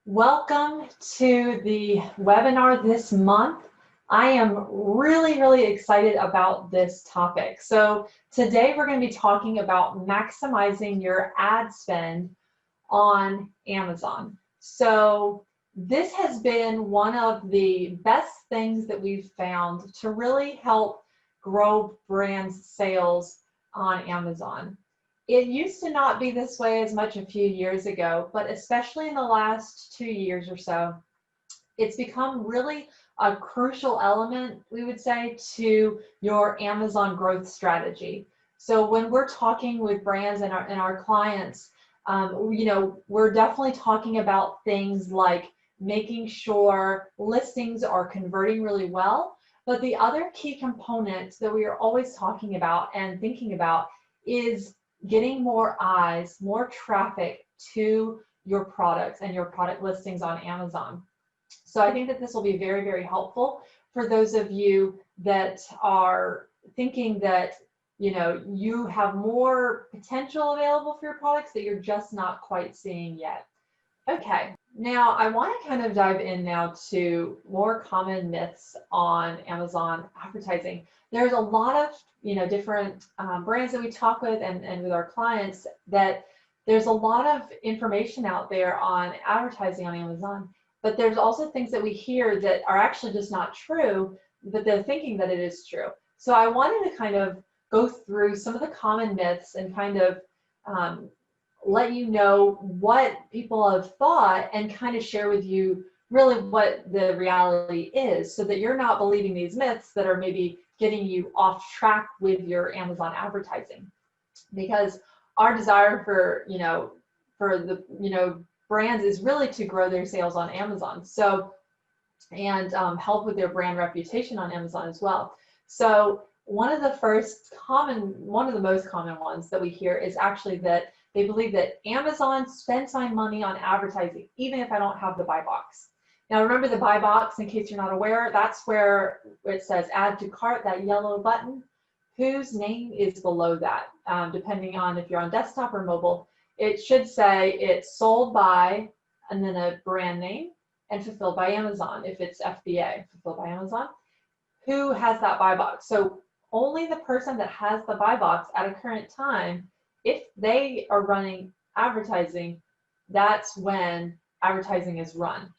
Welcome to the webinar this month. I am really excited about this topic. So today we're going to be talking about maximizing your ad spend on Amazon. So this has been one of the best things that we've found to really help grow brands' sales on Amazon. It used to not be this way as much a few years ago, but especially in the last 2 years or so, it's become really a crucial element, we would say, to your Amazon growth strategy. So when we're talking with brands and our clients, we're definitely talking about things like making sure listings are converting really well. But the other key component that we are always talking about and thinking about is getting more eyes, more traffic to your products and your product listings on Amazon. So I think that this will be very helpful for those of you that are thinking that you have more potential available for your products that you're just not quite seeing yet. Okay, now I want to kind of dive in now to more common myths on Amazon advertising. There's a lot of different brands that we talk with and with our clients that there's a lot of information out there on advertising on Amazon, but there's also things that we hear that are actually just not true, but they're thinking that it is true. So I wanted to kind of go through some of the common myths and kind of let you know what people have thought and kind of share with you really what the reality is, so that you're not believing these myths that are maybe getting you off track with your Amazon advertising. Because our desire for the brands is really to grow their sales on Amazon, so and help with their brand reputation on Amazon as well. So one of the most common ones that we hear is actually that they believe that Amazon spends my money on advertising, even if I don't have the buy box. Now remember the buy box, in case you're not aware, that's where it says add to cart, that yellow button, whose name is below that, depending on if you're on desktop or mobile. It should say it's sold by, and then a brand name, and fulfilled by Amazon. If it's FBA, fulfilled by Amazon, who has that buy box. So only the person that has the buy box at a current time, if they are running advertising, that's when advertising is run.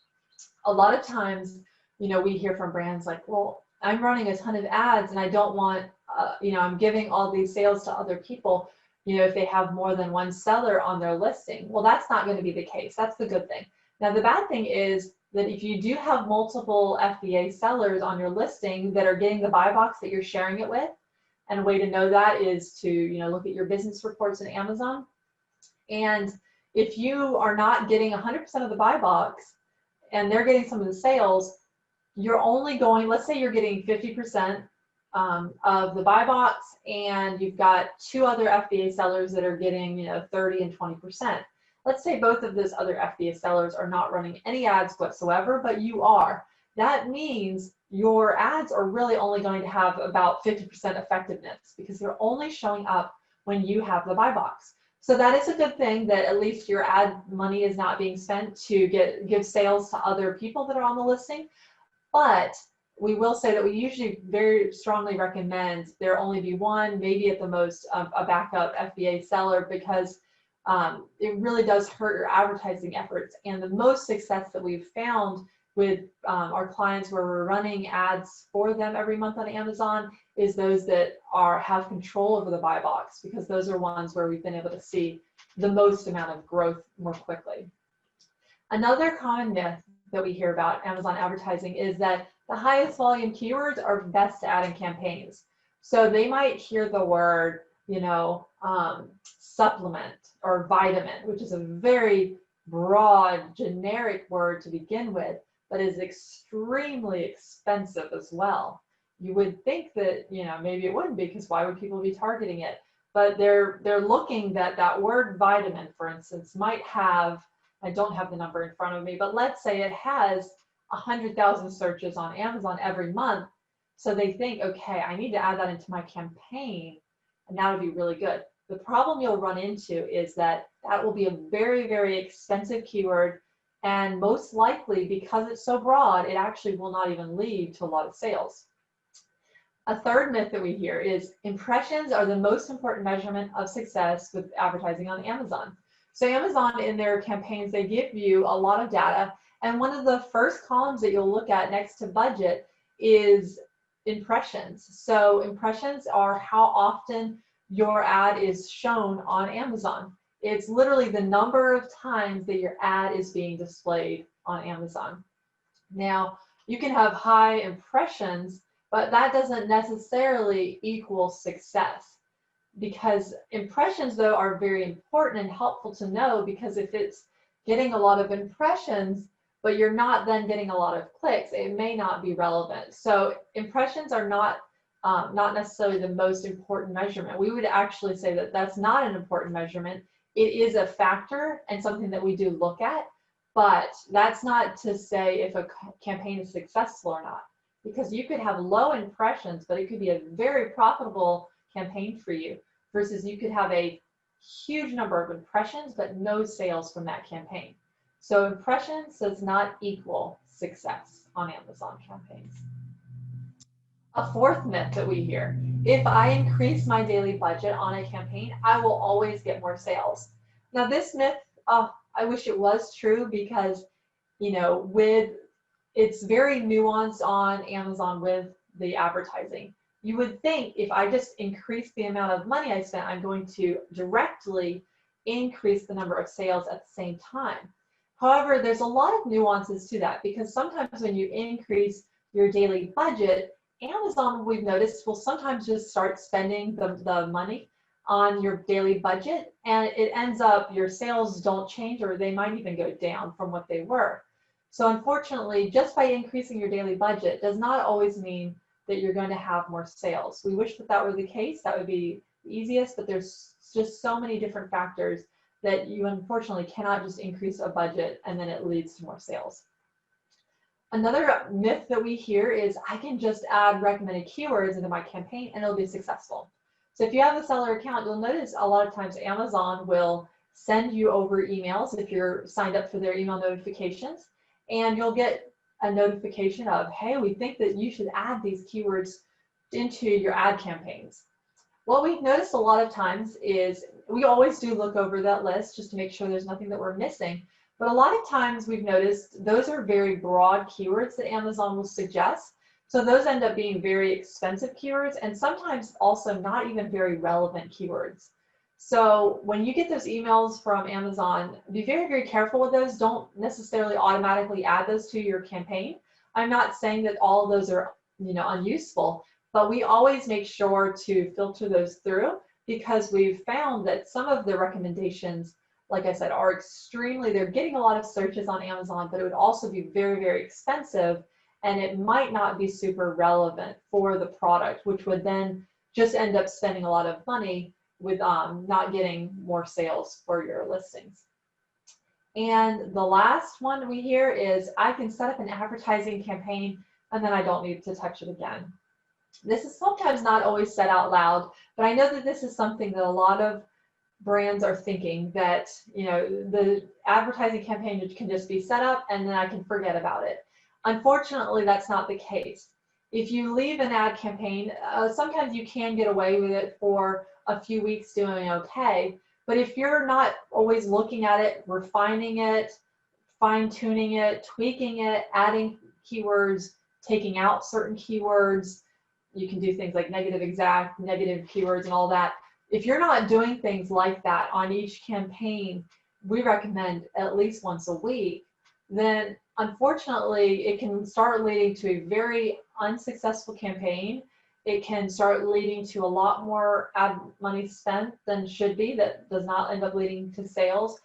A lot of times, we hear from brands like, well, I'm running a ton of ads and I don't want, I'm giving all these sales to other people, if they have more than one seller on their listing. Well, that's not going to be the case. That's the good thing. Now, the bad thing is that if you do have multiple FBA sellers on your listing that are getting the buy box that you're sharing it with, and a way to know that is to, look at your business reports in Amazon. And if you are not getting 100% of the buy box and they're getting some of the sales, you're only going, let's say you're getting 50% of the buy box and you've got two other FBA sellers that are getting 30 and 20%. Let's say both of those other FBA sellers are not running any ads whatsoever, but you are. That means your ads are really only going to have about 50% effectiveness because they're only showing up when you have the buy box. So that is a good thing, that at least your ad money is not being spent to give sales to other people that are on the listing. But we will say that we usually very strongly recommend there only be one, maybe at the most a backup FBA seller, because it really does hurt your advertising efforts. And the most success that we've found with our clients where we're running ads for them every month on Amazon is those that have control over the buy box, because those are ones where we've been able to see the most amount of growth more quickly. Another common myth that we hear about Amazon advertising is that the highest volume keywords are best to add in campaigns. So they might hear the word, supplement or vitamin, which is a very broad, generic word to begin with, but is extremely expensive as well. You would think that, maybe it wouldn't be, because why would people be targeting it? But they're looking that word vitamin, for instance, might have, I don't have the number in front of me, but let's say it has 100,000 searches on Amazon every month. So they think, okay, I need to add that into my campaign, and that would be really good. The problem you'll run into is that will be a very expensive keyword, And most likely, because it's so broad, it actually will not even lead to a lot of sales. A third myth that we hear is impressions are the most important measurement of success with advertising on Amazon. So Amazon, in their campaigns, they give you a lot of data. And one of the first columns that you'll look at next to budget is impressions. So impressions are how often your ad is shown on Amazon. It's literally the number of times that your ad is being displayed on Amazon. Now, you can have high impressions, but that doesn't necessarily equal success, because impressions, though, are very important and helpful to know, because if it's getting a lot of impressions, but you're not then getting a lot of clicks, it may not be relevant. So impressions are not necessarily the most important measurement. We would actually say that that's not an important measurement. It is a factor and something that we do look at, but that's not to say if a campaign is successful or not, because you could have low impressions, but it could be a very profitable campaign for you, versus you could have a huge number of impressions, but no sales from that campaign. So impressions does not equal success on Amazon campaigns. A fourth myth that we hear: if I increase my daily budget on a campaign, I will always get more sales. Now this myth, I wish it was true, because, you know, it's very nuanced on Amazon with the advertising. You would think if I just increase the amount of money I spent, I'm going to directly increase the number of sales at the same time. However, there's a lot of nuances to that, because sometimes when you increase your daily budget, Amazon, we've noticed, will sometimes just start spending the money on your daily budget, and it ends up your sales don't change, or they might even go down from what they were. So unfortunately, just by increasing your daily budget does not always mean that you're going to have more sales. We wish that that were the case. That would be the easiest, but there's just so many different factors that you unfortunately cannot just increase a budget and then it leads to more sales. Another myth that we hear is I can just add recommended keywords into my campaign and it'll be successful. So if you have a seller account, you'll notice a lot of times Amazon will send you over emails if you're signed up for their email notifications, and you'll get a notification of, hey, we think that you should add these keywords into your ad campaigns. What we've noticed a lot of times is we always do look over that list just to make sure there's nothing that we're missing. But a lot of times we've noticed those are very broad keywords that Amazon will suggest. So those end up being very expensive keywords, and sometimes also not even very relevant keywords. So when you get those emails from Amazon, be very, very careful with those. Don't necessarily automatically add those to your campaign. I'm not saying that all of those are, unuseful, but we always make sure to filter those through, because we've found that some of the recommendations, like I said, are they're getting a lot of searches on Amazon, but it would also be very, very expensive, and it might not be super relevant for the product, which would then just end up spending a lot of money with not getting more sales for your listings. And the last one we hear is I can set up an advertising campaign and then I don't need to touch it again. This is sometimes not always said out loud, but I know that this is something that a lot of brands are thinking, that the advertising campaign can just be set up and then I can forget about it. Unfortunately, that's not the case. If you leave an ad campaign, sometimes you can get away with it for a few weeks doing okay, but if you're not always looking at it, refining it, fine-tuning it, tweaking it, adding keywords, taking out certain keywords, you can do things like negative exact, negative keywords and all that. If you're not doing things like that on each campaign, we recommend at least once a week, then unfortunately it can start leading to a very unsuccessful campaign. It can start leading to a lot more ad money spent than should be, that does not end up leading to sales.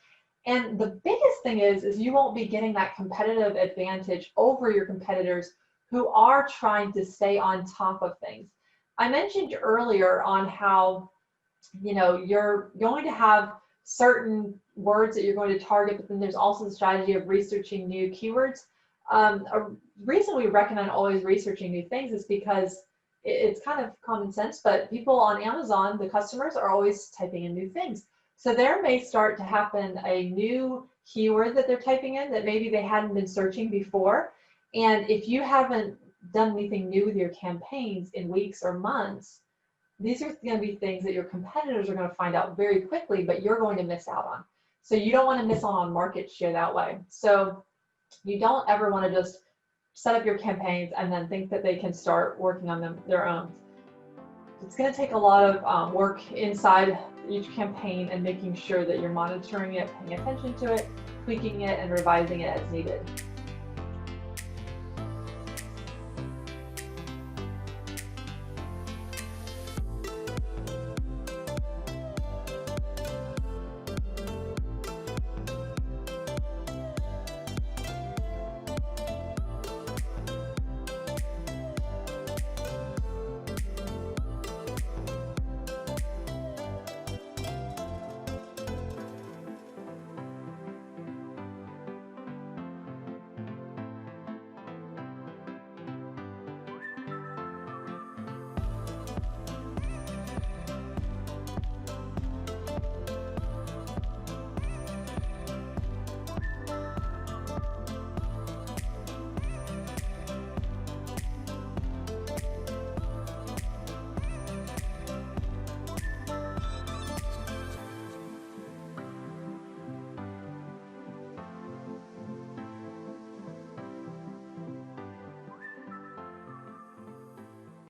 And the biggest thing is you won't be getting that competitive advantage over your competitors who are trying to stay on top of things. I mentioned earlier on how you're going to have certain words that you're going to target, but then there's also the strategy of researching new keywords. A reason we recommend always researching new things is because it's kind of common sense, but people on Amazon, the customers, are always typing in new things. So there may start to happen a new keyword that they're typing in that maybe they hadn't been searching before. And if you haven't done anything new with your campaigns in weeks or months, these are going to be things that your competitors are going to find out very quickly, but you're going to miss out on. So you don't want to miss out on market share that way. So you don't ever want to just set up your campaigns and then think that they can start working on them their own. It's going to take a lot of work inside each campaign and making sure that you're monitoring it, paying attention to it, tweaking it, and revising it as needed.